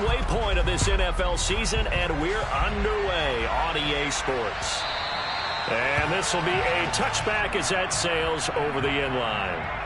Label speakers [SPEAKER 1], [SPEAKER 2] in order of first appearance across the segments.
[SPEAKER 1] halfway point of this NFL season, and we're underway on EA Sports. And this will be a touchback as that sails over the end line.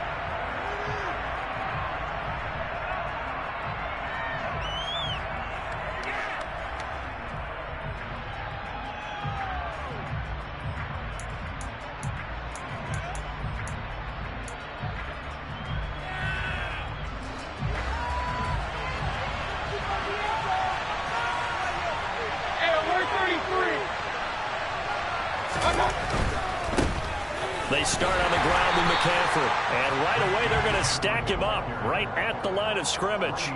[SPEAKER 1] They start on the ground with McCaffrey, and right away they're going to stack him up right at the line of scrimmage.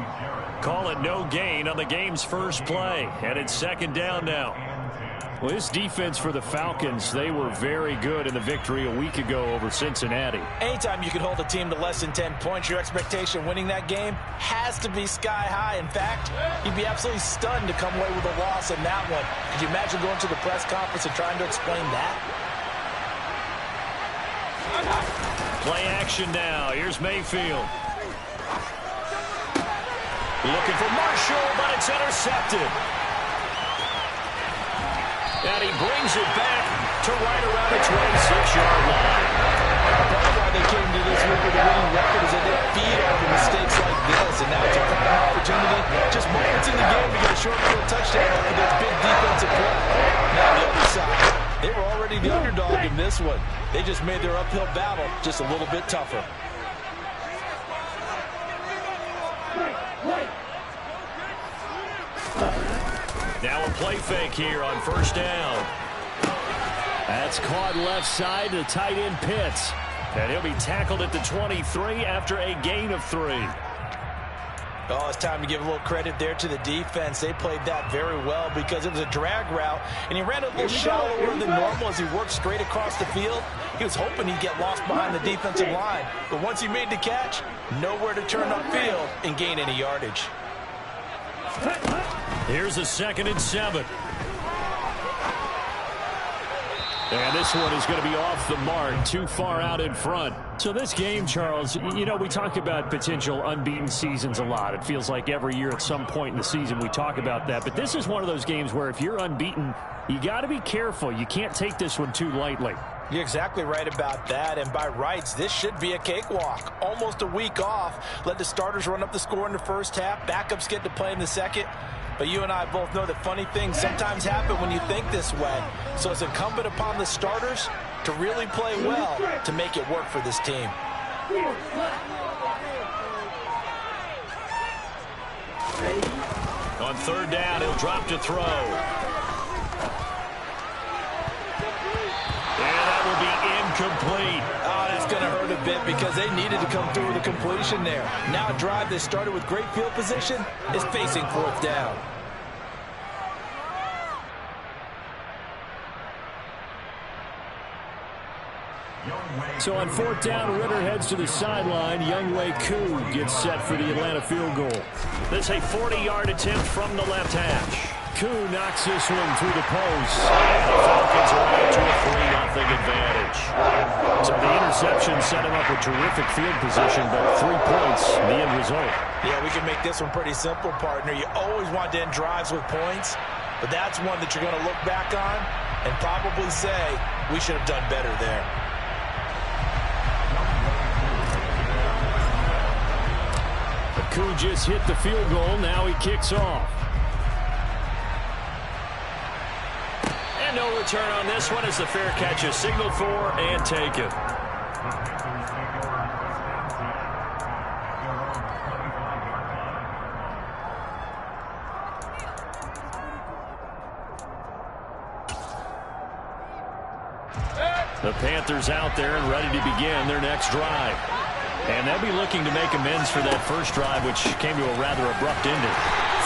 [SPEAKER 1] Call it no gain on the game's first play, and it's second down now. Well, this defense for the Falcons, they were very good in the victory a week ago over Cincinnati.
[SPEAKER 2] Anytime you can hold a team to less than 10 points, your expectation winning that game has to be sky high. In fact, you'd be absolutely stunned to come away with a loss in that one. Could you imagine going to the press conference and trying to explain that?
[SPEAKER 1] Play action now. Here's Mayfield. Looking for Marshall, but it's intercepted. And he brings it back to right around the 26-yard line.
[SPEAKER 2] Part of why they came to this week with a winning record is that they feed off of mistakes like this. And now it's a prime opportunity, just moments in the game, to get a short field touchdown off of that big defensive play. Now the other side, they were already the underdog in this one. They just made their uphill battle just a little bit tougher.
[SPEAKER 1] Now a play fake here on first down. That's caught left side to tight end Pitts. And he'll be tackled at the 23 after a gain of 3.
[SPEAKER 2] Oh, it's time to give a little credit there to the defense. They played that very well because it was a drag route, and he ran a little shallower than normal as he worked straight across the field. He was hoping he'd get lost behind the defensive line, but once he made the catch, nowhere to turn upfield and gain any yardage.
[SPEAKER 1] Here's a 2nd and 7. And this one is going to be off the mark, too far out in front. So this game, Charles, you know, we talk about potential unbeaten seasons a lot. It feels like every year at some point in the season we talk about that. But this is one of those games where if you're unbeaten, you got to be careful. You can't take this one too lightly.
[SPEAKER 2] You're exactly right about that, and by rights, this should be a cakewalk. Almost a week off. Let the starters run up the score in the first half. Backups get to play in the second. But you and I both know that funny things sometimes happen when you think this way. So it's incumbent upon the starters to really play well to make it work for this team.
[SPEAKER 1] On third down, he'll drop to throw. And that will be incomplete.
[SPEAKER 2] Oh, that's going to hurt a bit because they needed to come through with a completion there. Now a drive that started with great field position is facing fourth down.
[SPEAKER 1] So on fourth down, Ritter heads to the sideline. Younghoe Koo gets set for the Atlanta field goal. This is a 40-yard attempt from the left hash. Koo knocks this one through the post. And the Falcons are out to a 3-0 advantage. So the interception set him up with terrific field position, but 3 points, the end result.
[SPEAKER 2] Yeah, we can make this one pretty simple, partner. You always want to end drives with points, but that's one that you're going to look back on and probably say, we should have done better there.
[SPEAKER 1] Koo just hit the field goal. Now he kicks off. And no return on this one as the fair catch is signaled for and taken. The Panthers out there and ready to begin their next drive. And they'll be looking to make amends for that first drive, which came to a rather abrupt ending.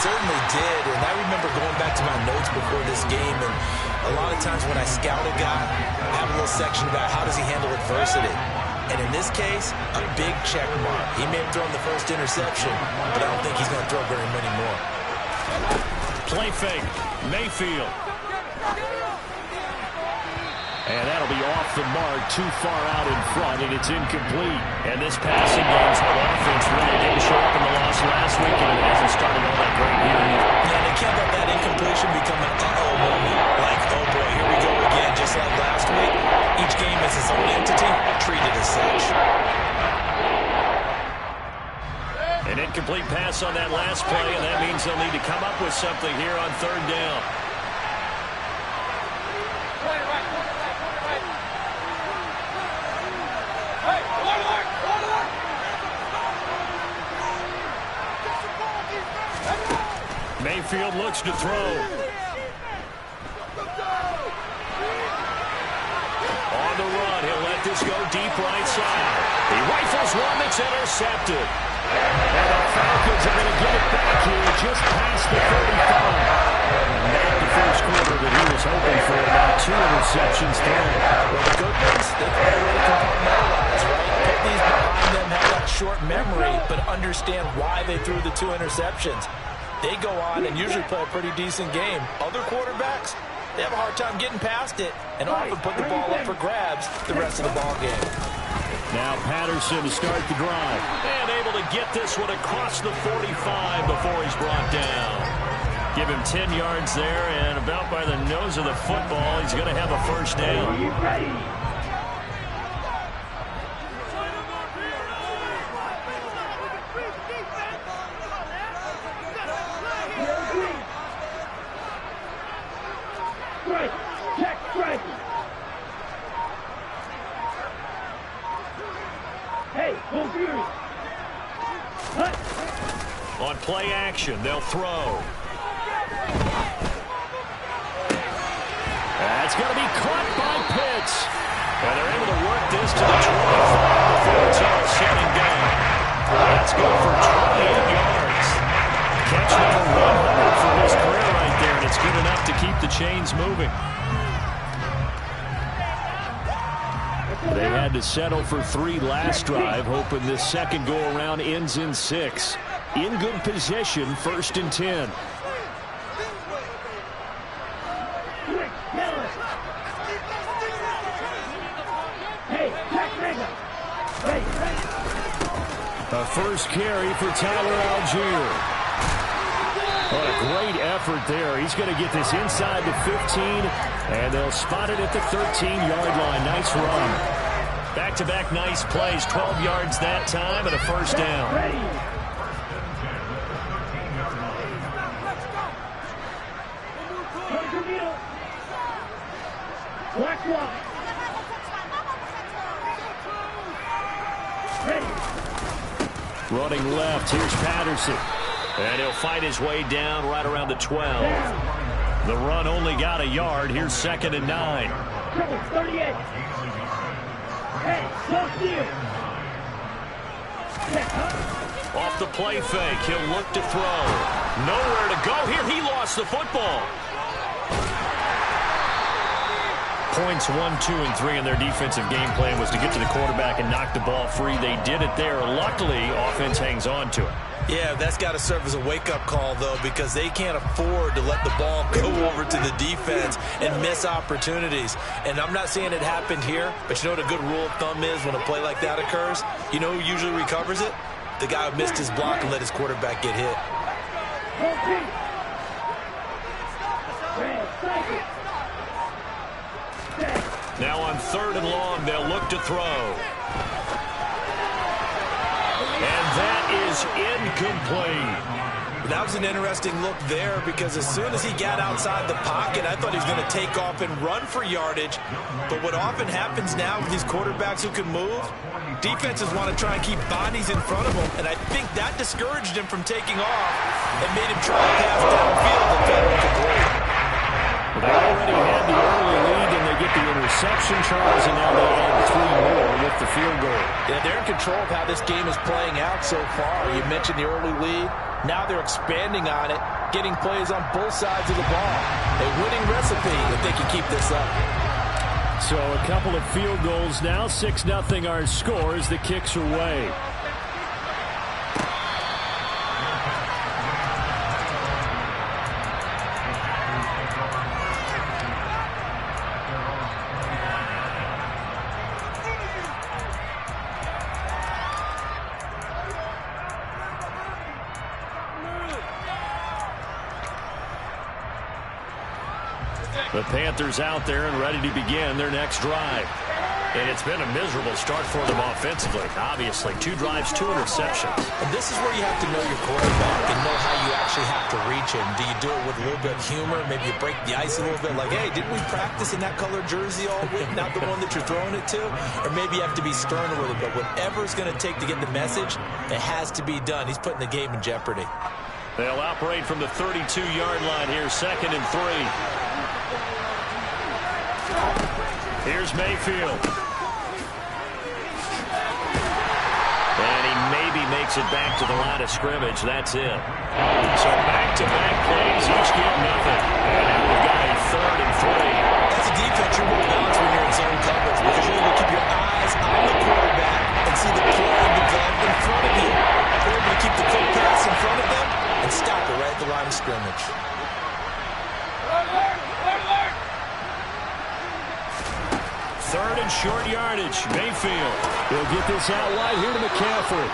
[SPEAKER 2] Certainly did, and I remember going back to my notes before this game, and a lot of times when I scout a guy, I have a little section about how does he handle adversity. And in this case, a big check mark. He may have thrown the first interception, but I don't think he's going to throw very many more.
[SPEAKER 1] Play fake, Mayfield. And that'll be off the mark, too far out in front, and it's incomplete. And this passing game's offense really didn't show up in the loss last week, and it hasn't started all that great here in the incomplete pass on that last play, and that means they'll need to come up with something here on third down. Mayfield looks to throw. On the run, he'll let this go deep right side. He rifles one that's intercepted. And the Falcons are going to get it back here just past the 35. Not the first quarter that he was hoping for. Now 2 interceptions thrown.
[SPEAKER 2] Well, the good news, they can already compartmentalize, right? Put these behind them, have that short memory, but understand why they threw the 2 interceptions. They go on and usually play a pretty decent game. Other quarterbacks, they have a hard time getting past it and often put the ball up for grabs the rest of the ball game.
[SPEAKER 1] Now Patterson to start the drive. And able to get this one across the 45 before he's brought down. Give him 10 yards there, and about by the nose of the football, he's going to have a first down. On play action, they'll throw. That's going to be caught by Pitts. And they're able to work this to the 25 before it's all said and done. That's good for 28 yards. Catch number 100 for his career right there, and it's good enough to keep the chains moving. They had to settle for 3 last drive, hoping this second go-around ends in 6. In good position, 1st and 10. A first carry for Tyler Algier. What a great effort there. He's going to get this inside the 15, and they'll spot it at the 13-yard line. Nice run. Back-to-back nice plays. 12 yards that time and a first down. Running left, here's Patterson. And he'll fight his way down right around the 12. The run only got a yard. Here's 2nd and 9.
[SPEAKER 3] 38. Hey,
[SPEAKER 1] off the play fake, he'll look to throw. Nowhere to go here. He lost the football. Points 1, 2, and 3 in their defensive game plan was to get to the quarterback and knock the ball free. They did it there. Luckily, offense hangs on to it.
[SPEAKER 2] Yeah, that's got to serve as a wake-up call, though, because they can't afford to let the ball go over to the defense and miss opportunities. And I'm not saying it happened here, but you know what a good rule of thumb is when a play like that occurs? You know who usually recovers it? The guy who missed his block and let his quarterback get hit.
[SPEAKER 1] Now on 3rd and long, they'll look to throw. And that is incomplete.
[SPEAKER 2] That was an interesting look there because as soon as he got outside the pocket, I thought he was going to take off and run for yardage. But what often happens now with these quarterbacks who can move, defenses want to try and keep bodies in front of them. And I think that discouraged him from taking off and made him try to pass downfield and fell incomplete.
[SPEAKER 1] Well, they already had the early lead, and they get the interception, Charles, and now they add 3 more with the field goal.
[SPEAKER 2] Yeah, they're in control of how this game is playing out so far. You mentioned the early lead. Now they're expanding on it, getting plays on both sides of the ball. A winning recipe if they can keep this up.
[SPEAKER 1] So a couple of field goals now. 6-0 our score as the kicks are away. The Panthers out there and ready to begin their next drive. And it's been a miserable start for them offensively. Obviously, 2 drives, 2 interceptions.
[SPEAKER 2] And this is where you have to know your quarterback and know how you actually have to reach him. Do you do it with a little bit of humor? Maybe you break the ice a little bit, like, hey, didn't we practice in that color jersey all week, not the one that you're throwing it to? Or maybe you have to be sterner with it, but whatever it's going to take to get the message, it has to be done. He's putting the game in jeopardy.
[SPEAKER 1] They'll operate from the 32-yard line here, 2nd and 3. Here's Mayfield. And he maybe makes it back to the line of scrimmage. That's it. So back-to-back plays, each get nothing. And now we've got a 3rd and 3.
[SPEAKER 2] That's a defense you're more balanced when you're in zone coverage because you're able to keep your eyes on the quarterback and see the play develop in front of you. You're able to keep the quick pass in front of them and stop it right at the line of scrimmage.
[SPEAKER 1] Third and short yardage. Mayfield. He'll get this out wide here to McCaffrey.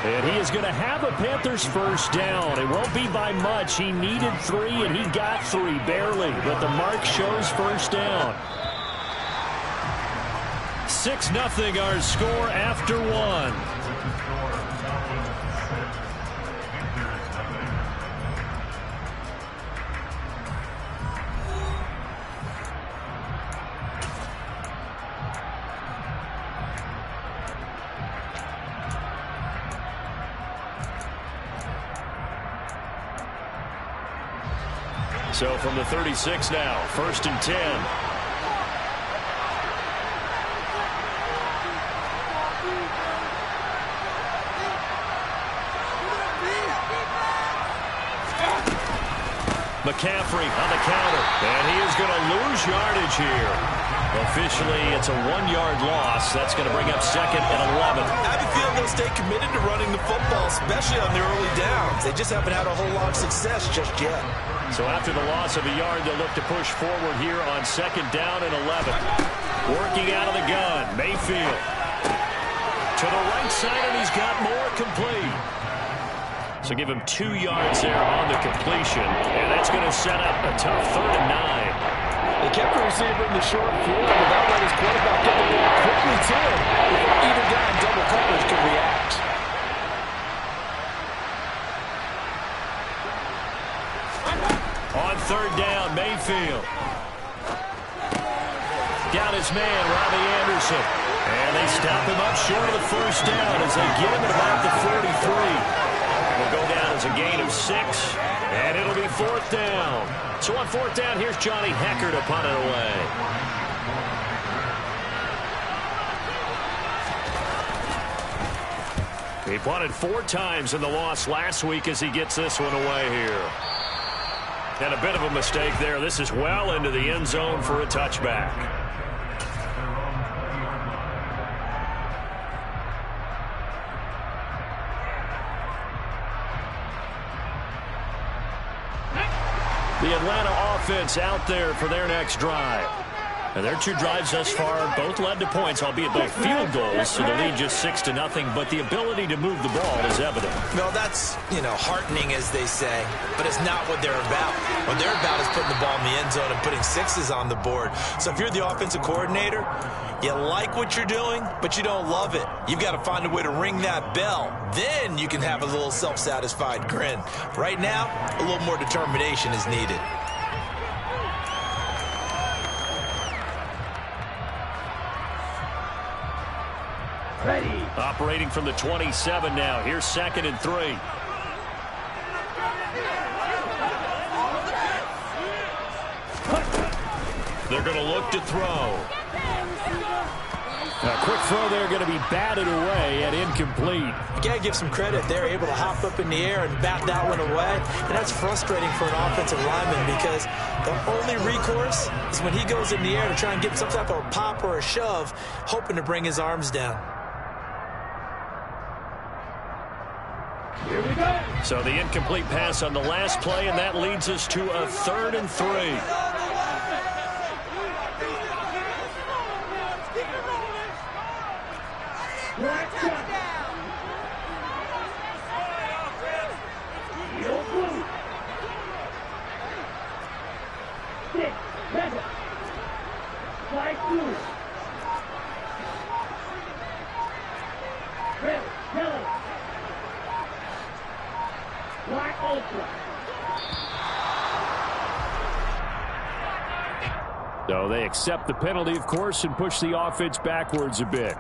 [SPEAKER 1] And he is going to have a Panthers first down. It won't be by much. He needed 3, and he got 3, barely. But the mark shows first down. 6-0 our score after 1. So from the 36 now, 1st and 10. McCaffrey on the counter, and he is going to lose yardage here. Officially, it's a 1-yard loss. That's going to bring up 2nd and 11.
[SPEAKER 2] I have a feeling they'll stay committed to running the football, especially on their early downs. They just haven't had a whole lot of success just yet.
[SPEAKER 1] So after the loss of a yard, they'll look to push forward here on 2nd down and 11. Working out of the gun, Mayfield. To the right side, and he's got more complete. So give him 2 yards there on the completion, and that's going to set up a tough 3rd and 9.
[SPEAKER 2] They kept the receiver in the short field, but that let his quarterback get the ball quickly to him before either guy in double coverage could react.
[SPEAKER 1] On 3rd down, Mayfield. Down his man, Robbie Anderson. And they stop him up short of the first down as they get him at about the 43. Will go down as a gain of 6, and it'll be 4th down. So on 4th down, here's Johnny Hecker to punt it away. He punted 4 times in the loss last week as he gets this one away here. And a bit of a mistake there. This is well into the end zone for a touchback. The Atlanta offense out there for their next drive. And their 2 drives thus far both led to points, albeit both field goals, so the lead just 6-0, but the ability to move the ball is evident.
[SPEAKER 2] No, that's, heartening, as they say, but it's not what they're about. What they're about is putting the ball in the end zone and putting 6s on the board. So if you're the offensive coordinator, you like what you're doing, but you don't love it. You've got to find a way to ring that bell. Then you can have a little self-satisfied grin. Right now, a little more determination is needed.
[SPEAKER 3] Ready.
[SPEAKER 1] Operating from the 27 now. Here's 2nd and 3. They're going to look to throw. A quick throw there, going to be batted away and incomplete.
[SPEAKER 2] You got to give some credit. They're able to hop up in the air and bat that one away. And that's frustrating for an offensive lineman because the only recourse is when he goes in the air to try and get some type of a pop or a shove, hoping to bring his arms down.
[SPEAKER 3] Here we go.
[SPEAKER 1] So the incomplete pass on the last play, and that leads us to a 3rd and 3. So they accept the penalty, of course, and push the offense backwards a bit.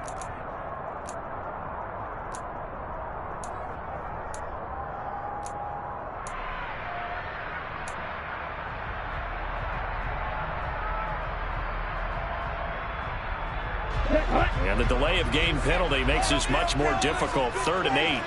[SPEAKER 1] And the delay of game penalty makes this much more difficult. 3rd and 8.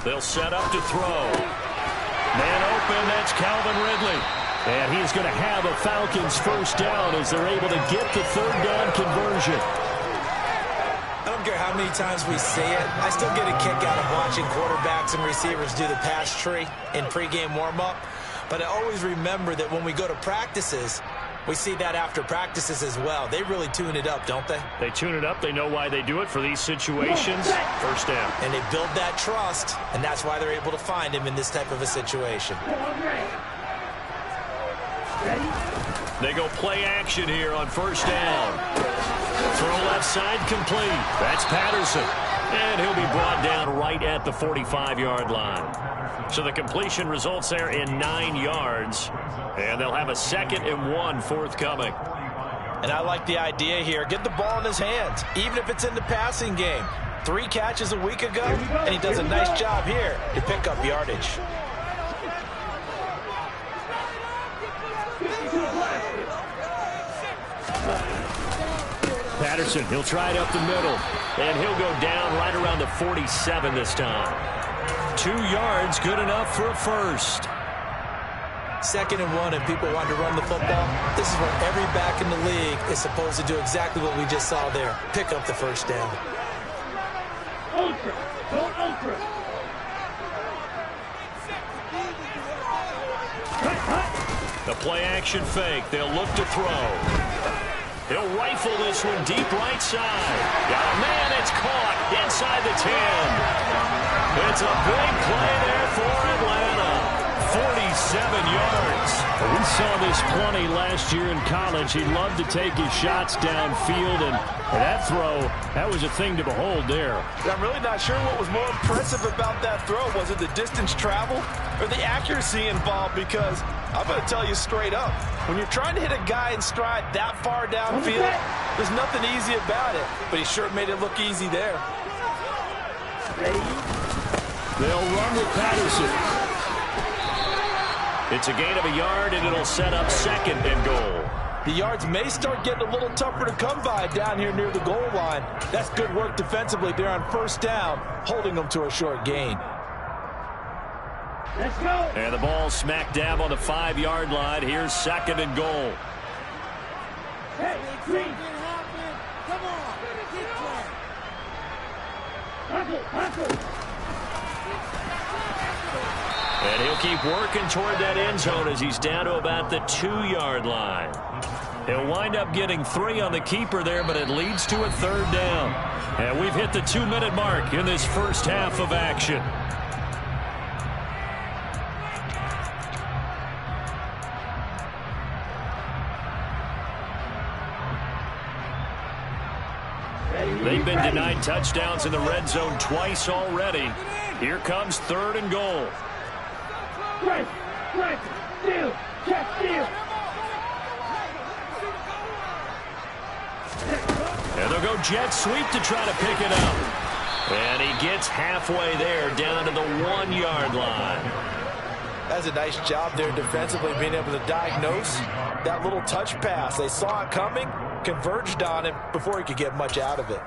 [SPEAKER 1] They'll set up to throw. Man open, that's Calvin Ridley. And he's going to have a Falcons first down as they're able to get the 3rd down conversion.
[SPEAKER 2] I don't care how many times we see it. I still get a kick out of watching quarterbacks and receivers do the pass tree in pregame warm-up. But I always remember that when we go to practices, we see that after practices as well. They really tune it up, don't they?
[SPEAKER 1] They tune it up. They know why they do it for these situations. First down.
[SPEAKER 2] And they build that trust, and that's why they're able to find him in this type of a situation.
[SPEAKER 1] They go play action here on first down. Throw left side complete. That's Patterson. And he'll be brought down right at the 45-yard line. So the completion results there in 9 yards. And they'll have a 2nd and 1 forthcoming.
[SPEAKER 2] And I like the idea here. Get the ball in his hands, even if it's in the passing game. 3 catches a week ago, and he does a nice job here to pick up yardage.
[SPEAKER 1] Patterson, he'll try it up the middle. And he'll go down right around the 47 this time. 2 yards, good enough for a first.
[SPEAKER 2] 2nd and 1, and people want to run the football. This is where every back in the league is supposed to do exactly what we just saw there. Pick up the first down.
[SPEAKER 3] Ultra. Go ultra.
[SPEAKER 1] The play action fake. They'll look to throw. He'll rifle this one deep right side. Oh, man, it's caught inside the 10. It's a big play there for Atlanta. 47 yards. We saw this plenty last year in college. He loved to take his shots downfield, and that throw, that was a thing to behold there.
[SPEAKER 2] I'm really not sure what was more impressive about that throw. Was it the distance traveled or the accuracy involved? Because I'm going to tell you straight up, when you're trying to hit a guy in stride that far downfield, there's nothing easy about it. But he sure made it look easy there.
[SPEAKER 1] They'll run with Patterson. It's a gain of a yard, and it'll set up 2nd and goal.
[SPEAKER 2] The yards may start getting a little tougher to come by down here near the goal line. That's good work defensively there on first down, holding them to a short gain.
[SPEAKER 3] Let's go.
[SPEAKER 1] And the ball smack dab on the 5-yard line. Here's 2nd and goal.
[SPEAKER 3] Hey, green. Come on. Uncle.
[SPEAKER 1] And he'll keep working toward that end zone as he's down to about the 2-yard line. He'll wind up getting 3 on the keeper there, but it leads to a 3rd down. And we've hit the 2-minute mark in this first half of action. They've been denied touchdowns in the red zone twice already. Here comes 3rd and goal.
[SPEAKER 3] Right, steal, check, steal.
[SPEAKER 1] And they'll go jet sweep to try to pick it up. And he gets halfway there, down to the 1-yard line.
[SPEAKER 2] That's a nice job there defensively, being able to diagnose that little touch pass. They saw it coming, converged on it before he could get much out of it.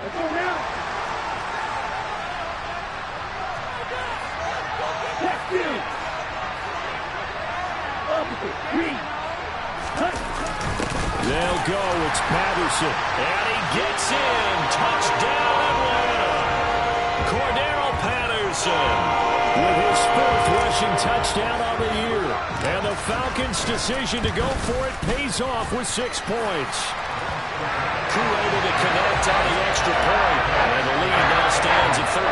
[SPEAKER 3] Let's go now. Check, steal. Opposite, green.
[SPEAKER 1] They'll go. It's Patterson. And he gets in. Touchdown, Atlanta. Cordero Patterson with his rushing touchdown on the year. And the Falcons' decision to go for it pays off with 6 points. Koo able to connect on the extra point. And the lead now stands at 13.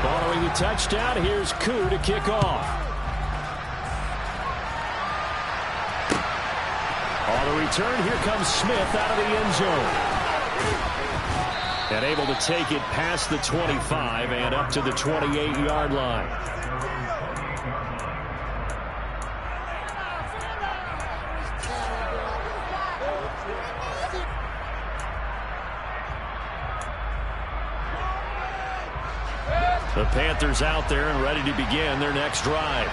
[SPEAKER 1] Following the touchdown, here's Koo to kick off. On the return, here comes Smith out of the end zone. And able to take it past the 25 and up to the 28-yard line. The Panthers out there and ready to begin their next drive.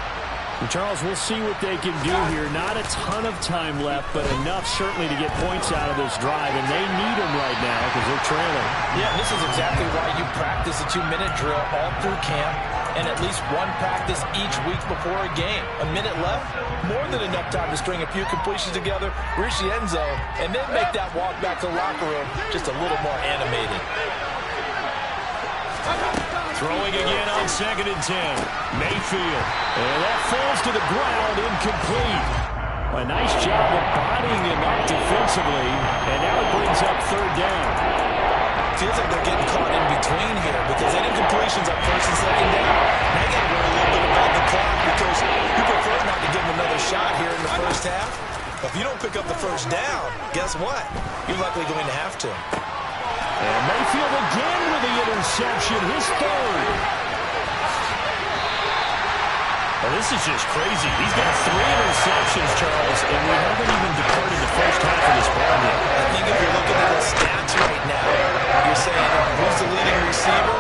[SPEAKER 1] And Charles, we'll see what they can do here. Not a ton of time left, but enough certainly to get points out of this drive. And they need them right now because they're trailing.
[SPEAKER 2] Yeah, this is exactly why you practice a 2-minute drill all through camp and at least one practice each week before a game. A minute left, more than enough time to string a few completions together, reach the end zone, and then make that walk back to the locker room just a little more animated.
[SPEAKER 1] Throwing again on 2nd and 10. Mayfield. And that falls to the ground, incomplete. A nice job of bodying him up defensively. And now it brings up 3rd down.
[SPEAKER 2] Feels like they're getting caught in between here because any completions on 1st and 2nd down, they got to worry a little bit about the clock because you prefer not to give them another shot here in the first half. But if you don't pick up the 1st down, guess what? You're likely going to have to.
[SPEAKER 1] And Mayfield again with the interception, his 3rd. Well, this is just crazy. He's got 3 interceptions, Charles, and we haven't even departed the first half of this ball game.
[SPEAKER 2] I think if you're looking at the stats right now, you're saying, who's the leading receiver?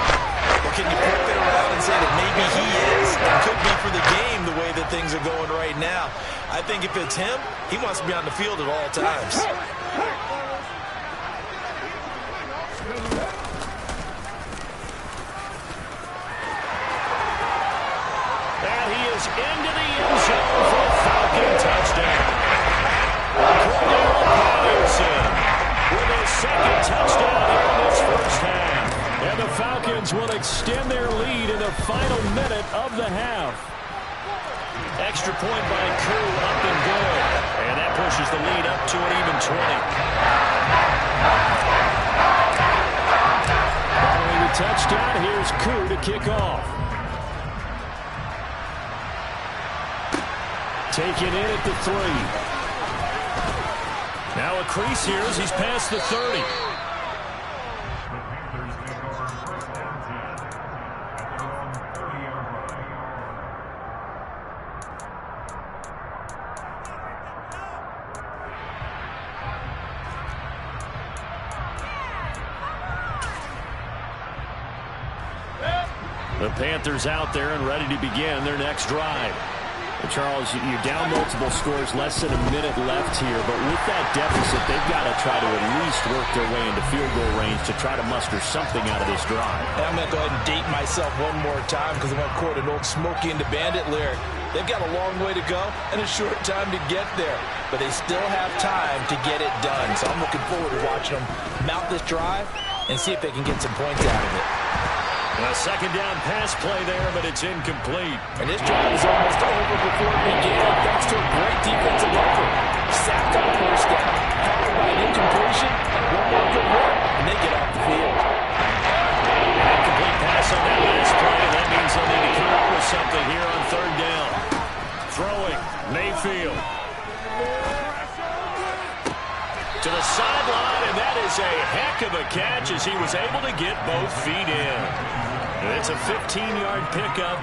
[SPEAKER 2] Or can you flip it around and say that maybe he is? It could be for the game the way that things are going right now. I think if it's him, he wants to be on the field at all times.
[SPEAKER 1] Into the end zone for a Falcon touchdown. Cordero Patterson with his 2nd touchdown here in this first half. And the Falcons will extend their lead in the final minute of the half. Extra point by Koo, up and good. And that pushes the lead up to an even 20. Following the touchdown, here's Koo to kick off. Taken in at the 3. Now a crease here as he's past the 30. The Panthers out there and ready to begin their next drive. Charles, you're down multiple scores, less than a minute left here, but with that deficit, they've got to try to at least work their way into field goal range to try to muster something out of this drive.
[SPEAKER 2] And I'm going to go ahead and date myself one more time because I'm going to quote an old Smokey and the Bandit lyric. They've got a long way to go and a short time to get there, but they still have time to get it done. So I'm looking forward to watching them mount this drive and see if they can get some points out of it.
[SPEAKER 1] A 2nd down pass play there, but it's incomplete.
[SPEAKER 2] And this drive is almost over before it began, thanks to a great defensive effort. Sacked on 1st down, followed by an incompletion, one more good work, and they get off the field.
[SPEAKER 1] An incomplete pass on that last play, and that means they'll need to come up with something here on 3rd down. Throwing, Mayfield. To the sideline, and that is a heck of a catch as he was able to get both feet in. It's a 15-yard pickup,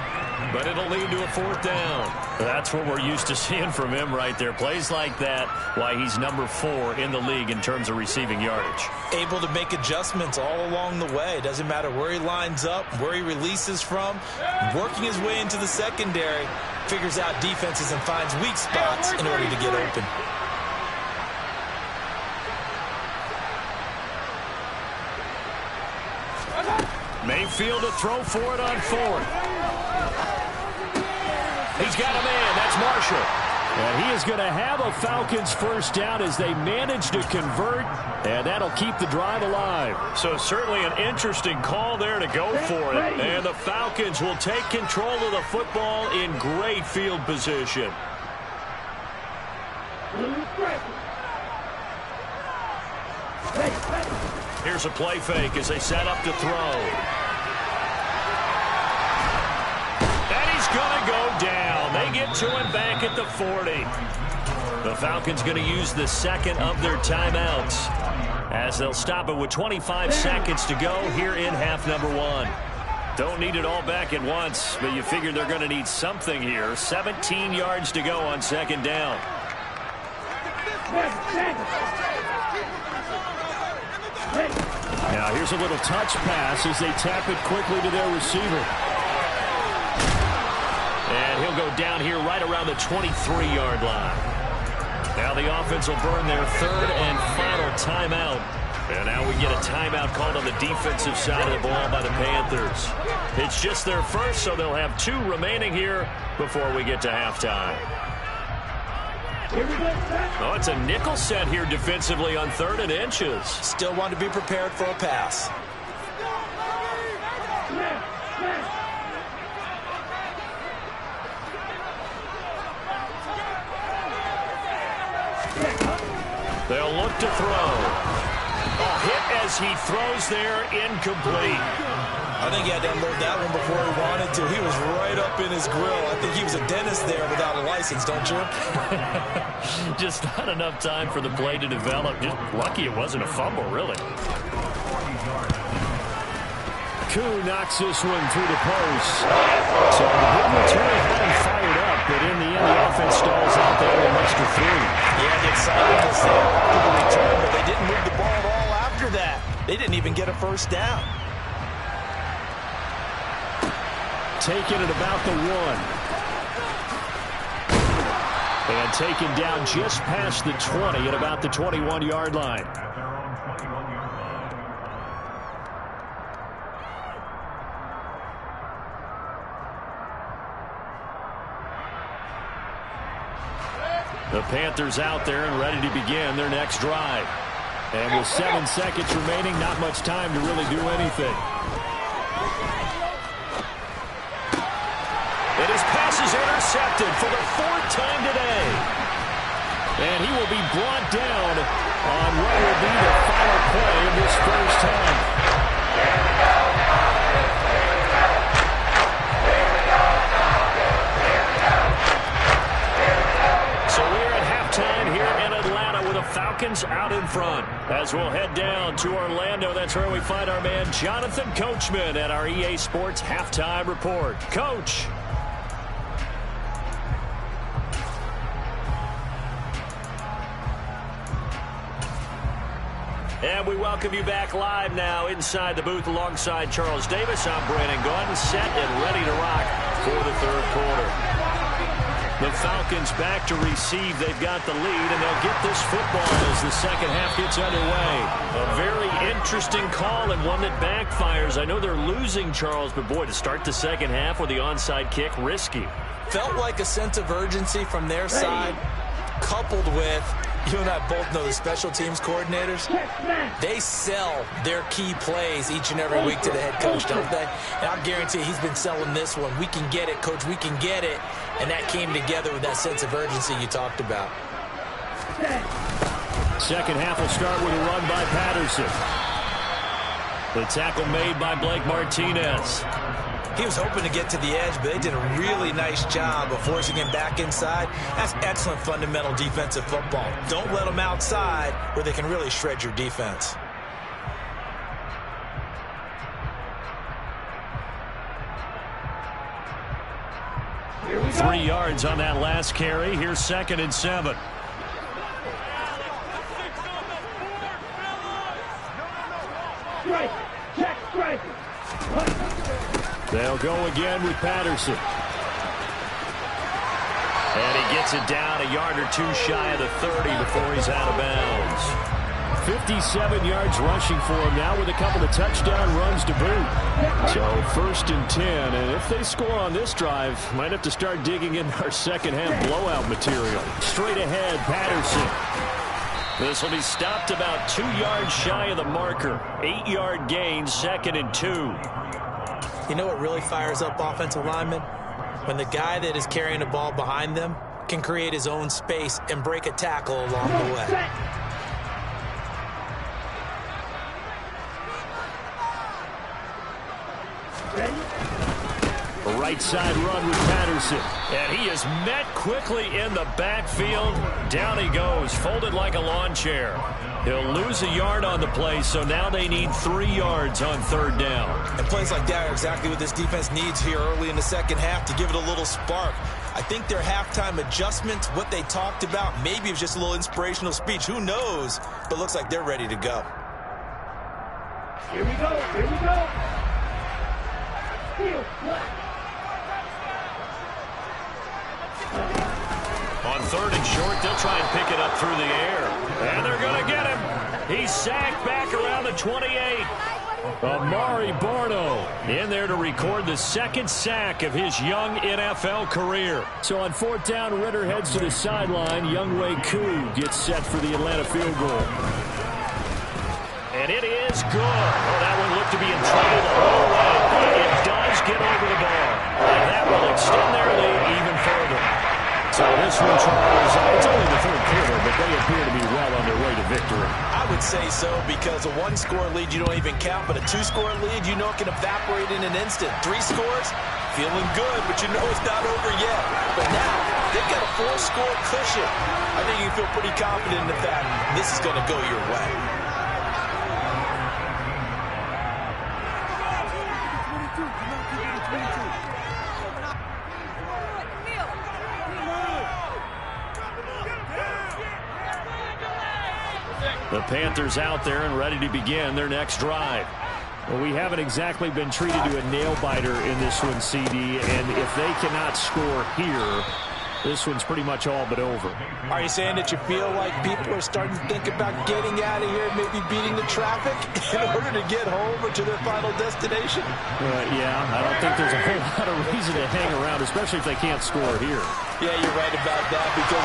[SPEAKER 1] but it'll lead to a 4th down. That's what we're used to seeing from him right there. Plays like that, why he's number 4 in the league in terms of receiving yardage.
[SPEAKER 2] Able to make adjustments all along the way. Doesn't matter where he lines up, where he releases from. Working his way into the secondary, figures out defenses and finds weak spots in order to get open.
[SPEAKER 1] Mayfield to throw for it on 4th. He's got a man. That's Marshall. And he is going to have a Falcons first down as they manage to convert, and that'll keep the drive alive. So certainly an interesting call there to go for it. And the Falcons will take control of the football in great field position. Here's a play fake as they set up to throw. And he's going to go down. They get to him back at the 40. The Falcons going to use the second of their timeouts as they'll stop it with 25 seconds to go here in half number 1. Don't need it all back at once, but you figure they're going to need something here. 17 yards to go on second down. Now here's a little touch pass as they tap it quickly to their receiver. And he'll go down here right around the 23-yard line. Now the offense will burn their third and final timeout. And now we get a timeout called on the defensive side of the ball by the Panthers. It's just their first, so they'll have 2 remaining here before we get to halftime. Oh, it's a nickel set here defensively on 3rd and inches.
[SPEAKER 2] Still want to be prepared for a pass.
[SPEAKER 1] They'll look to throw. A hit as he throws there, incomplete.
[SPEAKER 2] I think he had to unload that one before he wanted to. He was right up in his grill. I think he was a dentist there without a license, don't you?
[SPEAKER 1] Just not enough time for the play to develop. Just lucky it wasn't a fumble, really. Koo knocks this one through the post. So the big return had him fired up, but in the end the offense stalls out there and muster 3.
[SPEAKER 2] Yeah, the excitement was there after the return, but they didn't move the ball at all after that. They didn't even get a first down.
[SPEAKER 1] Taken at about the 1. And taken down just past the 20 at about the 21-yard line. The Panthers out there and ready to begin their next drive. And with 7 seconds remaining, not much time to really do anything. And his pass is intercepted for the 4th time today. And he will be brought down on what will be the final play of this first half. So we're at halftime here in Atlanta with the Falcons out in front. As we'll head down to Orlando, that's where we find our man Jonathan Coachman at our EA Sports Halftime Report. Coach. And we welcome you back live now inside the booth alongside Charles Davis. I'm Brandon Gaudin, set and ready to rock for the 3rd quarter. The Falcons back to receive. They've got the lead, and they'll get this football as the second half gets underway. A very interesting call and one that backfires. I know they're losing, Charles, but boy, to start the second half with the onside kick, risky.
[SPEAKER 2] Felt like a sense of urgency from their side, coupled with, you and I both know the special teams coordinators, they sell their key plays each and every week to the head coach, don't they? And I guarantee he's been selling this one. We can get it, coach, we can get it. And that came together with that sense of urgency you talked about.
[SPEAKER 1] Second half will start with a run by Patterson. The tackle made by Blake Martinez.
[SPEAKER 2] He was hoping to get to the edge, but they did a really nice job of forcing him back inside. That's excellent fundamental defensive football. Don't let them outside where they can really shred your defense.
[SPEAKER 1] Three yards on that last carry. Here's 2nd and 7.
[SPEAKER 3] Strike. Check strike.
[SPEAKER 1] They'll go again with Patterson. And he gets it down a yard or two shy of the 30 before he's out of bounds. 57 yards rushing for him now with a couple of touchdown runs to boot. So 1st and 10, and if they score on this drive, might have to start digging in our second half blowout material. Straight ahead, Patterson. This will be stopped about 2 yards shy of the marker. 8-yard gain, 2nd and 2.
[SPEAKER 2] You know what really fires up offensive linemen? When the guy that is carrying the ball behind them can create his own space and break a tackle along the way.
[SPEAKER 1] A right side run with Patterson. And he is met quickly in the backfield. Down he goes, folded like a lawn chair. He'll lose a yard on the play, so now they need 3 yards on 3rd down.
[SPEAKER 2] And plays like that are exactly what this defense needs here early in the second half to give it a little spark. I think their halftime adjustments, what they talked about, maybe it was just a little inspirational speech. Who knows? But looks like they're ready to go.
[SPEAKER 3] Here we go. Here we go. Heel,
[SPEAKER 1] On 3rd and short, they'll try and pick it up through the air. And they're going to get him. He's sacked back around the 28. Amari Barno in there to record the 2nd sack of his young NFL career. So on 4th down, Ritter heads to the sideline. Younghoe Koo gets set for the Atlanta field goal. And it is good. Oh, that one looked to be in trouble the whole way. But it does get over the bar. And that will extend their lead even further. So this one, Charles, it's only the 3rd quarter, but they appear to be well on their way to victory.
[SPEAKER 2] I would say so, because a 1-score lead you don't even count, but a 2-score lead you know it can evaporate in an instant. 3 scores, feeling good, but you know it's not over yet. But now, they've got a 4-score cushion. I think you can feel pretty confident in the fact this is going to go your way.
[SPEAKER 1] The Panthers out there and ready to begin their next drive. Well, we haven't exactly been treated to a nail-biter in this one, CD, and if they cannot score here, this one's pretty much all but over.
[SPEAKER 2] Are you saying that you feel like people are starting to think about getting out of here, maybe beating the traffic in order to get home or to their final destination?
[SPEAKER 1] Yeah, I don't think there's a whole lot of reason to hang around, especially if they can't score here.
[SPEAKER 2] Yeah, you're right about that, because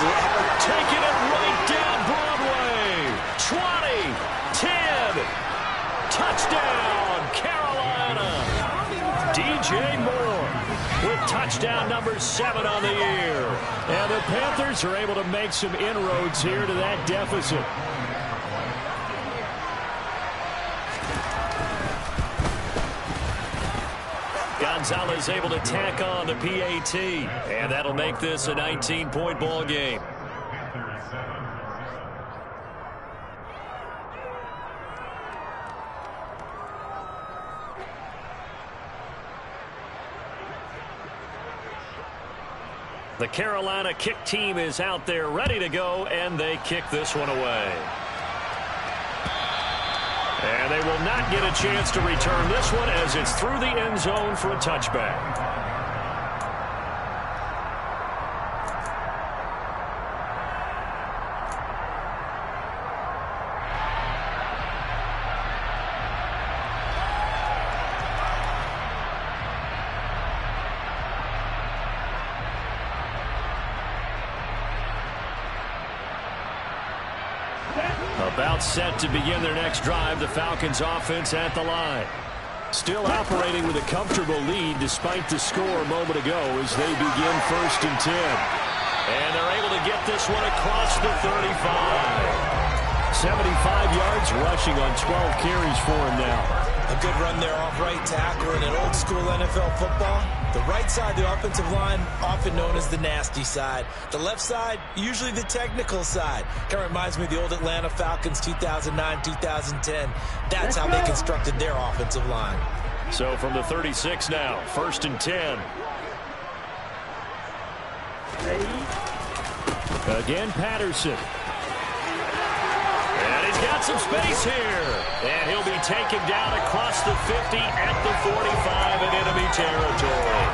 [SPEAKER 1] taking it right down Broadway. 20, 10, touchdown, Carolina. DJ Moore with touchdown number 7 on the year. And the Panthers are able to make some inroads here to that deficit. Gonzalez able to tack on the PAT. And that'll make this a 19-point ball game. The Carolina kick team is out there ready to go, and they kick this one away. And they will not get a chance to return this one as it's through the end zone for a touchback. About set to begin their next drive, the Falcons offense at the line. Still operating with a comfortable lead despite the score a moment ago as they begin 1st and 10. And they're able to get this one across the 35. 75 yards rushing on 12 carries for him now.
[SPEAKER 2] A good run there off right tackle in an old-school NFL football. The right side, the offensive line, often known as the nasty side. The left side, usually the technical side. Kind of reminds me of the old Atlanta Falcons 2009, 2010. That's how they constructed their offensive line.
[SPEAKER 1] So from the 36 now, 1st and 10. Again, Patterson. And he's got some space here. And he'll be taken down across the 50 at the 45 in enemy territory.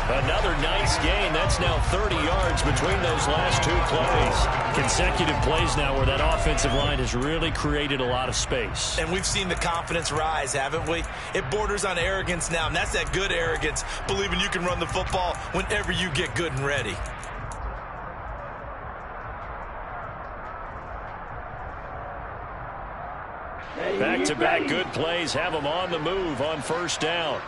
[SPEAKER 1] Another nice gain. That's now 30 yards between those last two plays. Consecutive plays now where that offensive line has really created a lot of space.
[SPEAKER 2] And we've seen the confidence rise, haven't we? It borders on arrogance now, and that's that good arrogance, believing you can run the football whenever you get good and ready.
[SPEAKER 1] Back-to-back good plays have them on the move on first down.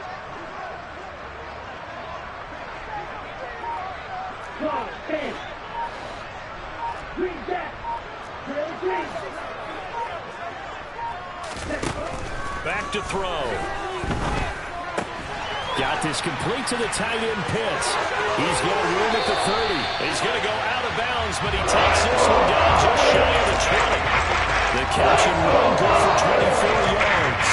[SPEAKER 1] Back to throw. Got this complete to the tight end Pitts. He's got room at the 30. He's going to go out of bounds, but he takes this one down just shy of the 20. The catch and run good for 24 yards.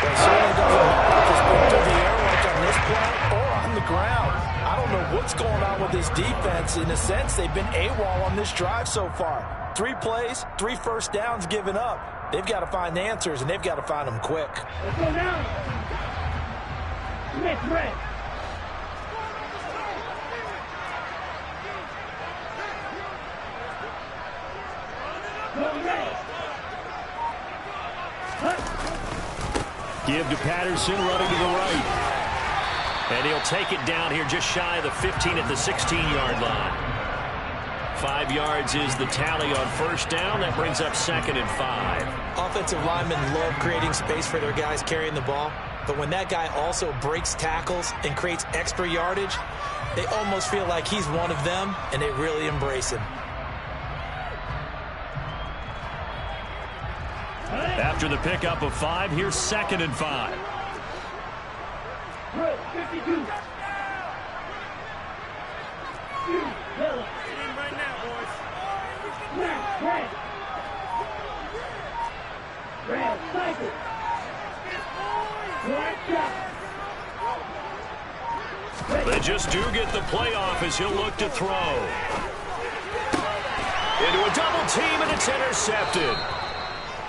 [SPEAKER 2] Well, it certainly doesn't matter if it's been through the air like on this play or on the ground. I don't know what's going on with this defense. In a sense, they've been AWOL on this drive so far. 3 plays, 3 first downs given up. They've got to find answers, and they've got to find them quick.
[SPEAKER 3] Let's go now. Smith, red.
[SPEAKER 1] Give to Patterson, running to the right. And he'll take it down here just shy of the 15 at the 16-yard line. 5 yards is the tally on first down. That brings up 2nd and 5.
[SPEAKER 2] Offensive linemen love creating space for their guys carrying the ball. But when that guy also breaks tackles and creates extra yardage, they almost feel like he's one of them, and they really embrace him.
[SPEAKER 1] After the pickup of 5, here's 2nd and 5.
[SPEAKER 3] 52.
[SPEAKER 1] They just do get the playoff as he'll look to throw. Into a double team, and it's intercepted.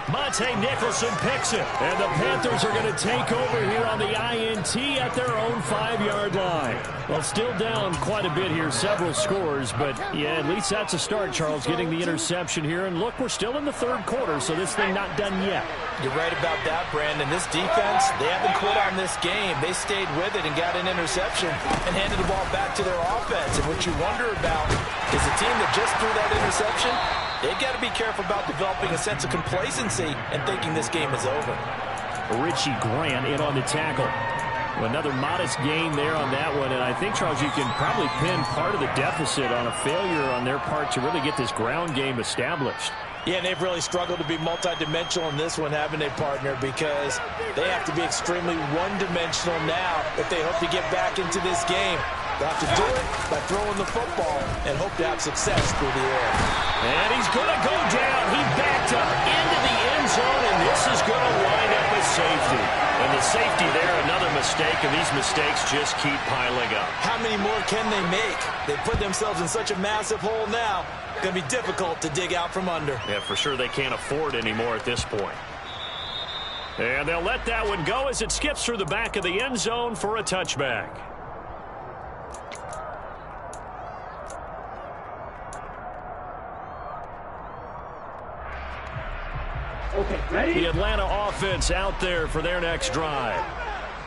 [SPEAKER 1] Monte Nicholson picks it, and the Panthers are going to take over here on the INT at their own 5-yard line. Well, still down quite a bit here, several scores, but yeah, at least that's a start, Charles, getting the interception here. And look, we're still in the 3rd quarter, so this thing not done yet.
[SPEAKER 2] You're right about that, Brandon. This defense, they haven't quit on this game. They stayed with it and got an interception and handed the ball back to their offense. And what you wonder about is a team that just threw that interception, they've got to be careful about developing a sense of complacency and thinking this game is over.
[SPEAKER 1] Richie Grant in on the tackle. Another modest gain there on that one, and I think, Charles, you can probably pin part of the deficit on a failure on their part to really get this ground game established.
[SPEAKER 2] Yeah, and they've really struggled to be multidimensional in this one, haven't they, partner? Because they have to be extremely one-dimensional now if they hope to get back into this game. They'll have to do it by throwing the football and hope to have success through the air.
[SPEAKER 1] And he's going to go down. He backed up into the end zone, and this is going to wind up a safety. And the safety there, another mistake, and these mistakes just keep piling up.
[SPEAKER 2] How many more can they make? They put themselves in such a massive hole now. It's going to be difficult to dig out from under.
[SPEAKER 1] Yeah, for sure they can't afford anymore at this point. And they'll let that one go as it skips through the back of the end zone for a touchback.
[SPEAKER 3] Okay, ready?
[SPEAKER 1] The Atlanta offense out there for their next drive.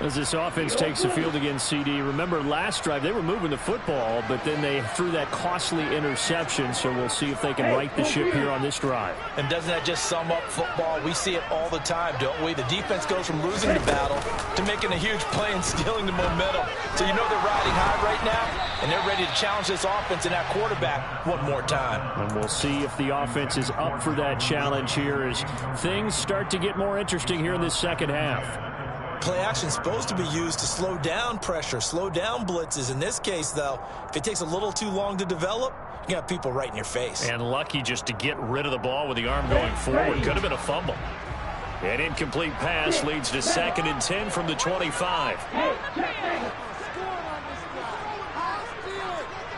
[SPEAKER 1] As this offense takes the field against CD. Remember, last drive, they were moving the football, but then they threw that costly interception, so we'll see if they can right the ship here on this drive.
[SPEAKER 2] And doesn't that just sum up football? We see it all the time, don't we? The defense goes from losing the battle to making a huge play and stealing the momentum. So you know they're riding high right now, and they're ready to challenge this offense and that quarterback one more time.
[SPEAKER 1] And we'll see if the offense is up for that challenge here as things start to get more interesting here in this second half.
[SPEAKER 2] Play action is supposed to be used to slow down pressure, slow down blitzes. In this case, though, if it takes a little too long to develop, you got people right in your face.
[SPEAKER 1] And lucky just to get rid of the ball with the arm going forward. Could have been a fumble. An incomplete pass leads to 2nd and 10 from the 25.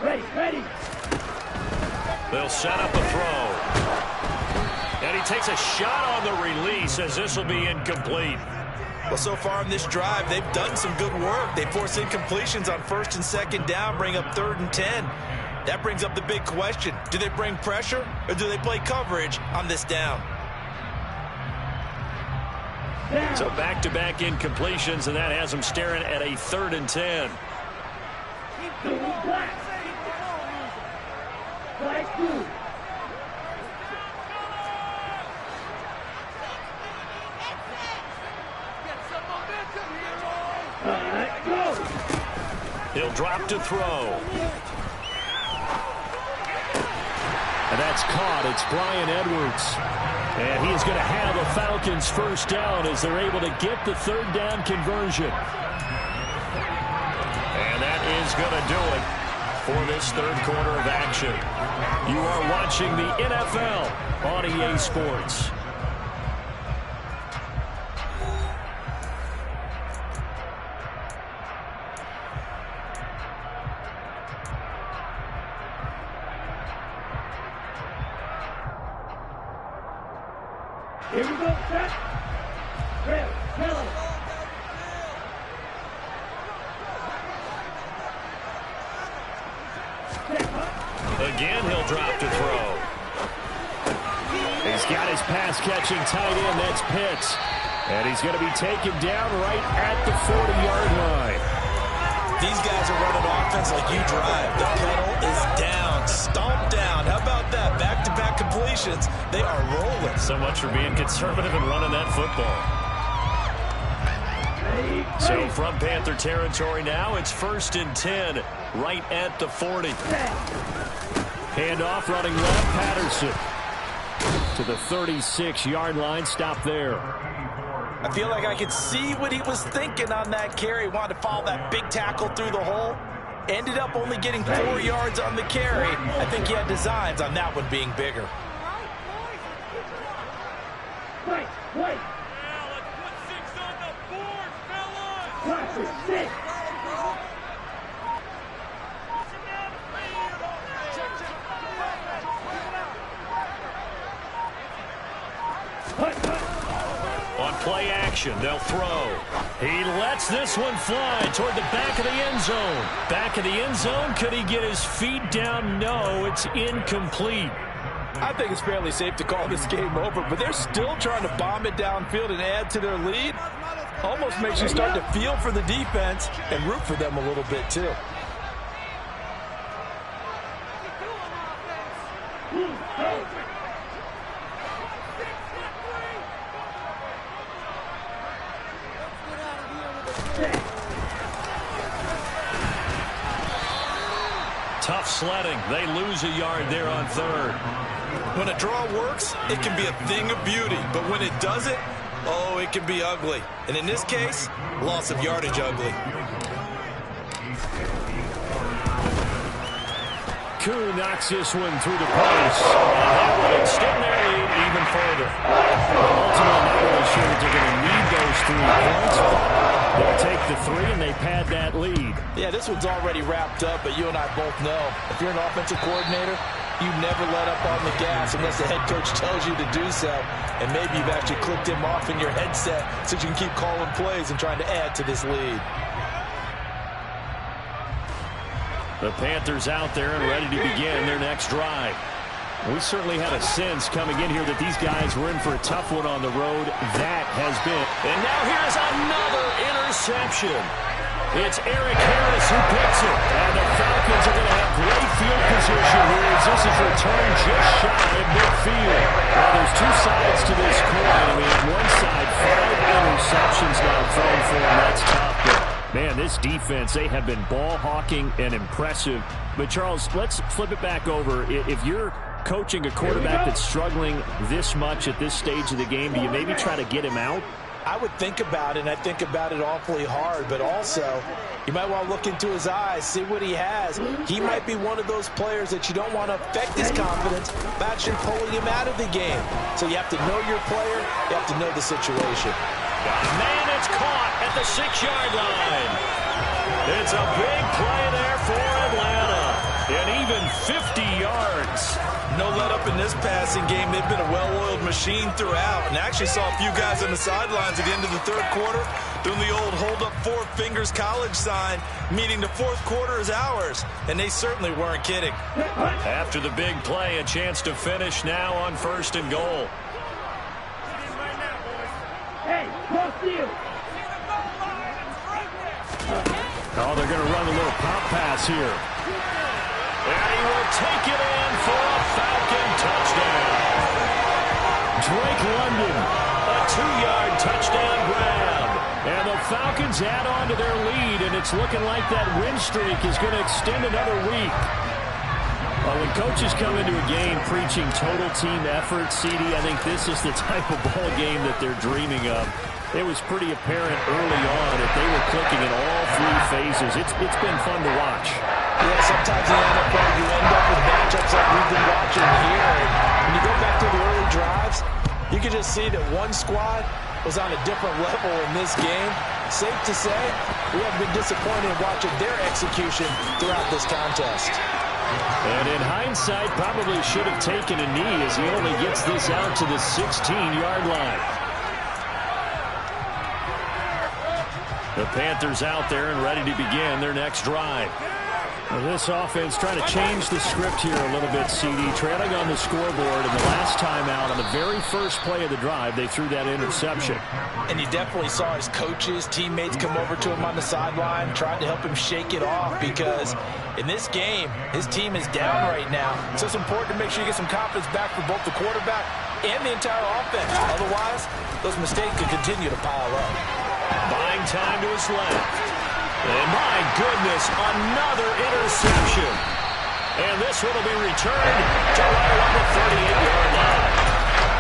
[SPEAKER 3] Ready.
[SPEAKER 1] They'll set up a throw. And he takes a shot on the release as this will be incomplete.
[SPEAKER 2] Well, so far in this drive, they've done some good work. They force incompletions on 1st and 2nd down, bring up 3rd and 10. That brings up the big question. Do they bring pressure or do they play coverage on this down?
[SPEAKER 1] So back-to-back incompletions, and that has them staring at a 3rd and 10. He'll drop to throw. And that's caught. It's Brian Edwards. And he's going to have a Falcons first down as they're able to get the 3rd down conversion. And that is going to do it for this 3rd quarter of action. You are watching the NFL on EA Sports.
[SPEAKER 3] Here we go, set. Red, yellow.
[SPEAKER 1] Again, he'll drop to throw. He's got his pass-catching tight end. That's Pitts. And he's going to be taken down right at the 40-yard line.
[SPEAKER 2] These guys are running offense like you drive. The pedal is down, stomped down. How about that? Back-to-back completions. They are rolling.
[SPEAKER 1] So much for being conservative and running that football. So from Panther territory now, it's 1st and 10, right at the 40. Handoff running left, Patterson to the 36-yard line. Stop there.
[SPEAKER 2] I feel like I could see what he was thinking on that carry. Wanted to follow that big tackle through the hole. Ended up only getting 4 yards on the carry. I think he had designs on that one being bigger.
[SPEAKER 3] Wait.
[SPEAKER 4] Now let's put 6 on the board, fellas.
[SPEAKER 3] Watch it, 6.
[SPEAKER 1] On play action, they'll throw. He lets this one fly toward the back of the end zone. Back of the end zone, could he get his feet down? No, it's incomplete.
[SPEAKER 2] I think it's fairly safe to call this game over, but they're still trying to bomb it downfield and add to their lead. Almost makes you start to feel for the defense and root for them a little bit too.
[SPEAKER 1] Tough sledding. They lose a yard there on 3rd.
[SPEAKER 2] When a draw works, it can be a thing of beauty, but when it doesn't, oh, it can be ugly. And in this case, loss of yardage ugly.
[SPEAKER 1] Koo knocks this one through the post. And that would extend their lead even further. Ultimately, not really sure that they're going to need those 3 points. They'll take the 3 and they pad that lead.
[SPEAKER 2] Yeah, this one's already wrapped up, but you and I both know if you're an offensive coordinator, you never let up on the gas unless the head coach tells you to do so. And maybe you've actually clicked him off in your headset so you can keep calling plays and trying to add to this lead.
[SPEAKER 1] The Panthers out there and ready to begin their next drive. We certainly had a sense coming in here that these guys were in for a tough one on the road. That has been. And now here's another interception. It's Eric Harris who picks it. And the Falcons are going to have great field position here as this is returned just shy of midfield. Well, there's 2 sides to this coin. I mean, on one side, 5 interceptions now thrown for him. That's tough. But man, this defense, they have been ball hawking and impressive. But, Charles, let's flip it back over. If you're coaching a quarterback that's struggling this much at this stage of the game, do you maybe try to get him out?
[SPEAKER 2] I would think about it, and I think about it awfully hard, but also you might want to look into his eyes, see what he has. He might be one of those players that you don't want to affect his confidence by actually pulling him out of the game. So you have to know your player, you have to know the situation.
[SPEAKER 1] Man, it's caught at the 6-yard line. It's a big play there for Atlanta. And even even 50 yards.
[SPEAKER 2] No let up in this passing game. They've been a well-oiled machine throughout. And I actually saw a few guys on the sidelines at the end of the third quarter doing the old hold up four fingers college sign, meaning the fourth quarter is ours. And they certainly weren't kidding.
[SPEAKER 1] After the big play, a chance to finish now on 1st and goal.
[SPEAKER 3] Hey, cross field.
[SPEAKER 1] Oh, they're going to run a little pop pass here. And he will take it in for a Falcon touchdown. Drake London, a 2-yard touchdown grab. And the Falcons add on to their lead, and it's looking like that win streak is going to extend another week. When coaches come into a game preaching total team effort, CD, I think this is the type of ball game that they're dreaming of. It was pretty apparent early on that they were clicking in all 3 phases. It's been fun to watch.
[SPEAKER 2] Yeah, sometimes in the NFL you end up with matchups like we've been watching here. And when you go back to the early drives, you can just see that one squad was on a different level in this game. Safe to say, we have been disappointed in watching their execution throughout this contest.
[SPEAKER 1] And in hindsight, probably should have taken a knee as he only gets this out to the 16-yard line. The Panthers out there and ready to begin their next drive. Well, this offense trying to change the script here a little bit, CD. Trailing on the scoreboard, and the last time out on the very first play of the drive, they threw that interception.
[SPEAKER 2] And you definitely saw his coaches, teammates come over to him on the sideline, trying to help him shake it off because in this game, his team is down right now. So it's important to make sure you get some confidence back for both the quarterback and the entire offense. Otherwise, those mistakes could continue to pile up.
[SPEAKER 1] Buying time to his left. And my goodness, another interception. And this one will be returned to right around the 38-yard line.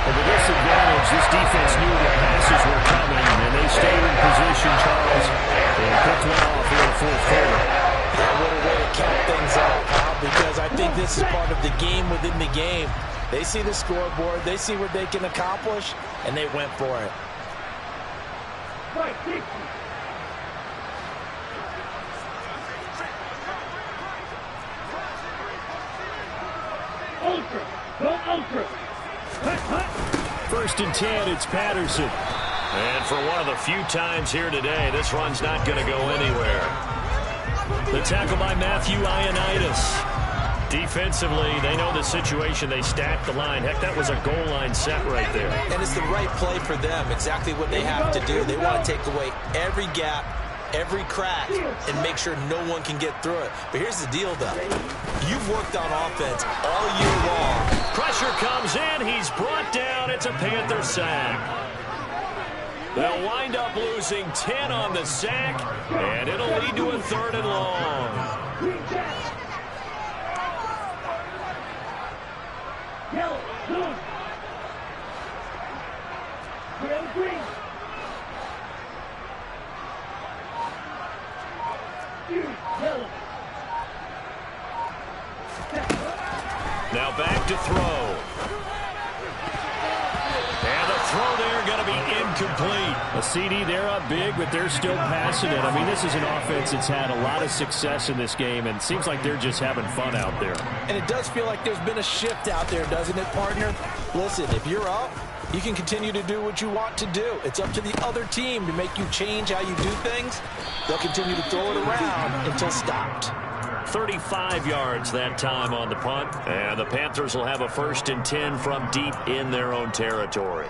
[SPEAKER 1] And with this advantage, this defense knew the passes were coming, and they stayed in position, Charles, and picked one off here in fourth quarter.
[SPEAKER 2] What a way to cap things off, huh? Because I think this is part of the game within the game. They see the scoreboard, they see what they can accomplish, and they went for it.
[SPEAKER 3] Right, 60. Ultra. Go ultra. Hut, hut.
[SPEAKER 1] 1st and 10, it's Patterson. And for one of the few times here today, this run's not going to go anywhere. The tackle by Matthew Ioannidis. Defensively, they know the situation. They stacked the line. Heck, that was a goal line set right there.
[SPEAKER 2] And it's the right play for them. Exactly what they have to do. They want to take away every gap, every crack, and make sure no one can get through it. But here's the deal, though. You've worked on offense all year long.
[SPEAKER 1] Pressure comes in. He's brought down. It's a Panther sack. They'll wind up losing 10 on the sack, and it'll lead to a 3rd and long.
[SPEAKER 3] Yellow, blue. Green. Yellow.
[SPEAKER 1] Now back to throw. And the throw there going to be incomplete. A CD, they're up big, but they're still passing it. I mean, this is an offense that's had a lot of success in this game, and it seems like they're just having fun out there.
[SPEAKER 2] And it does feel like there's been a shift out there, doesn't it, partner? Listen, if you're up, you can continue to do what you want to do. It's up to the other team to make you change how you do things. They'll continue to throw it around until stopped.
[SPEAKER 1] 35 yards that time on the punt, and the Panthers will have a 1st and 10 from deep in their own territory.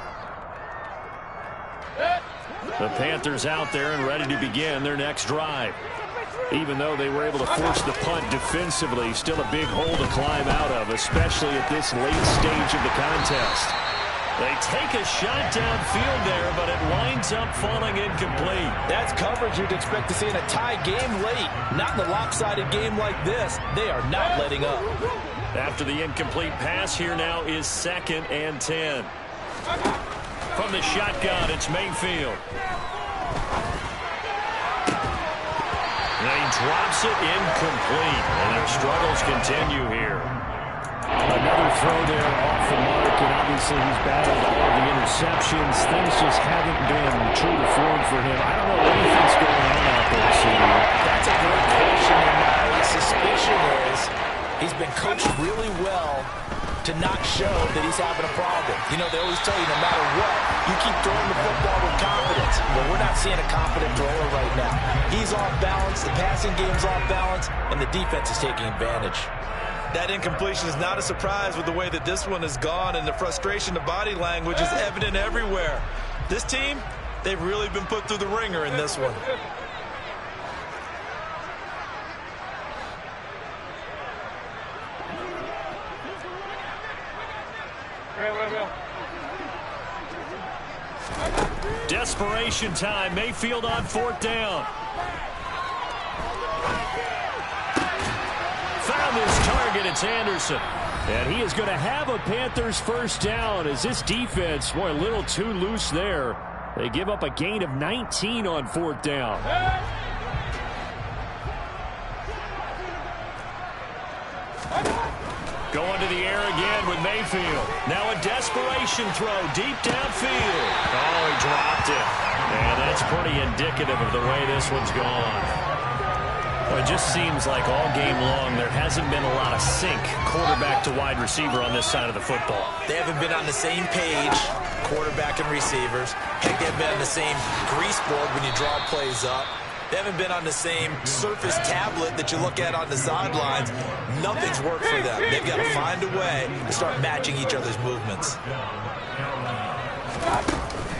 [SPEAKER 1] The Panthers out there and ready to begin their next drive. Even though they were able to force the punt defensively, still a big hole to climb out of, especially at this late stage of the contest. They take a shot downfield there, but it winds up falling incomplete.
[SPEAKER 2] That's coverage you'd expect to see in a tie game late. Not in a lopsided game like this. They are not letting up.
[SPEAKER 1] After the incomplete pass, here now is 2nd and 10. From the shotgun, it's Mayfield. And he drops it incomplete, and their struggles continue here. Another throw there off the mark, and obviously he's battled all of the interceptions. Things just haven't been true to form for him. I don't know what he thinks going on out there, CD.
[SPEAKER 2] That's a great question, and my suspicion is He's been coached really well to not show that he's having a problem. You know, they always tell you no matter what, you keep throwing the football with confidence. But we're not seeing a confident thrower right now. He's off balance, the passing game's off balance, and the defense is taking advantage.
[SPEAKER 5] That incompletion is not a surprise with the way that this one has gone, and the frustration, the body language is evident everywhere. This team, they've really been put through the ringer in this one.
[SPEAKER 1] Desperation time. Mayfield on 4th down. Found his target. It's Anderson. And he is going to have a Panthers first down as this defense, boy, a little too loose there. They give up a gain of 19 on 4th down. Going to the air again with Mayfield. Now a desperation throw deep downfield. Oh, he dropped it. And that's pretty indicative of the way this one's gone. Well, it just seems like all game long there hasn't been a lot of sync quarterback to wide receiver on this side of the football.
[SPEAKER 2] They haven't been on the same page, quarterback and receivers. Heck, they haven't been on the same grease board when you draw plays up. They haven't been on the same Surface tablet that you look at on the sidelines. Nothing's worked for them. They've got to find a way to start matching each other's movements.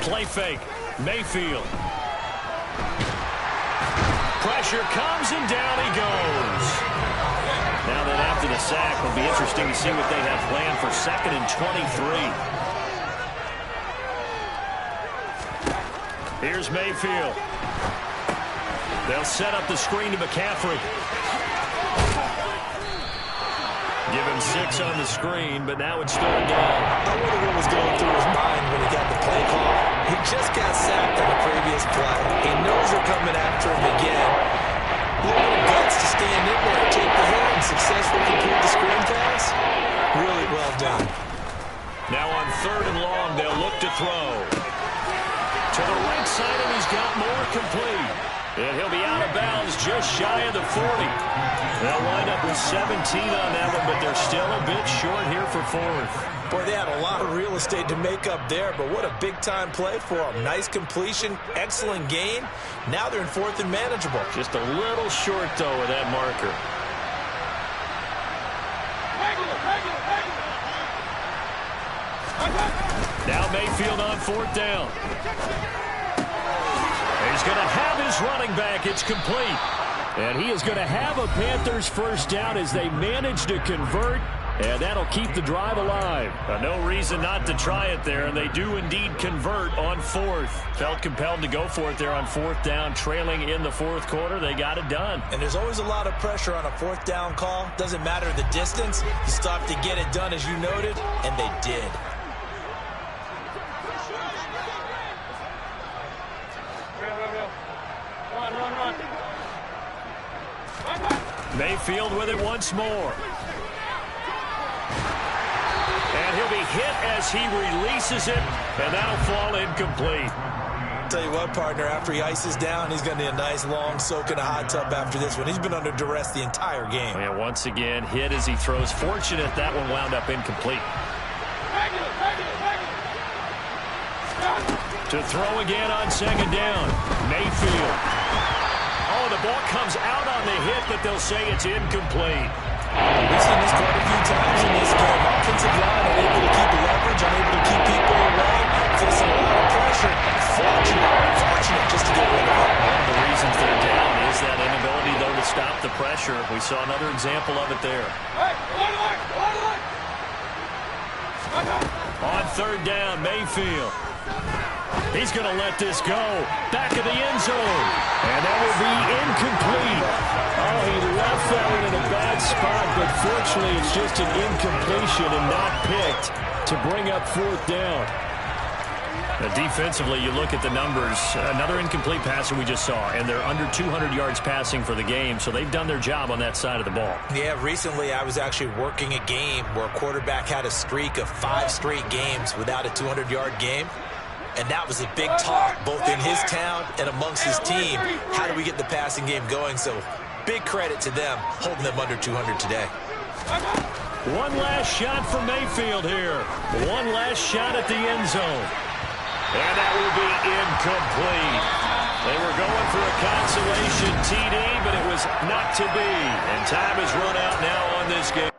[SPEAKER 1] Play fake. Mayfield. Pressure comes and down he goes. Now that after the sack, it'll be interesting to see what they have planned for 2nd and 23. Here's Mayfield. They'll set up the screen to McCaffrey. Give him 6 on the screen, but now it's 3rd down.
[SPEAKER 2] I wonder what was going through his mind when he got the play call. He just got sacked on the previous play. He knows they're coming after him again. A little guts to stand in there, take the hit, and successfully complete the screen pass. Really well done.
[SPEAKER 1] Now on 3rd and long, they'll look to throw. To the right side, and he's got more complete. And he'll be out of bounds just shy of the 40. They'll wind up with 17 on that one, but they're still a bit short here for 4th.
[SPEAKER 2] Boy, they had a lot of real estate to make up there, but what a big-time play for them. Nice completion, excellent gain. Now they're in 4th and manageable.
[SPEAKER 1] Just a little short, though, of that marker. Now Mayfield on 4th down. He's going to have his running back. It's complete. And he is going to have a Panthers first down as they manage to convert. And that'll keep the drive alive. No reason not to try it there. And they do indeed convert on 4th. Felt compelled to go for it there on 4th down. Trailing in the 4th quarter. They got it done.
[SPEAKER 2] And there's always a lot of pressure on a 4th down call. Doesn't matter the distance. You stop to get it done as you noted. And they did.
[SPEAKER 1] Mayfield with it once more. And he'll be hit as he releases it, and that'll fall incomplete.
[SPEAKER 2] Tell you what, partner, after he ices down, he's going to need a nice long soak in a hot tub after this one. He's been under duress the entire game.
[SPEAKER 1] And once again, hit as he throws. Fortunate that one wound up incomplete. To throw again on 2nd down. Mayfield. Oh, the ball comes out on the hit, but they'll say it's incomplete.
[SPEAKER 2] We've seen this quite a few times in this game. Offensive line unable to keep leverage, unable to keep people away, facing a lot of pressure. Fortunate just to get rid of it.
[SPEAKER 1] One of the reasons they're down is that inability, though, to stop the pressure. We saw another example of it there. On 3rd down, Mayfield. He's going to let this go. Back of the end zone. And that will be incomplete. Oh, he left that one in a bad spot, but fortunately it's just an incompletion and not picked to bring up 4th down. Defensively, you look at the numbers. Another incomplete passer we just saw, and they're under 200 yards passing for the game, so they've done their job on that side of the ball.
[SPEAKER 2] Yeah, recently I was actually working a game where a quarterback had a streak of 5 straight games without a 200-yard game. And that was a big talk, both in his town and amongst his team. How do we get the passing game going? So big credit to them, holding them under 200 today.
[SPEAKER 1] One last shot for Mayfield here. One last shot at the end zone. And that will be incomplete. They were going for a consolation TD, but it was not to be. And time has run out now on this game.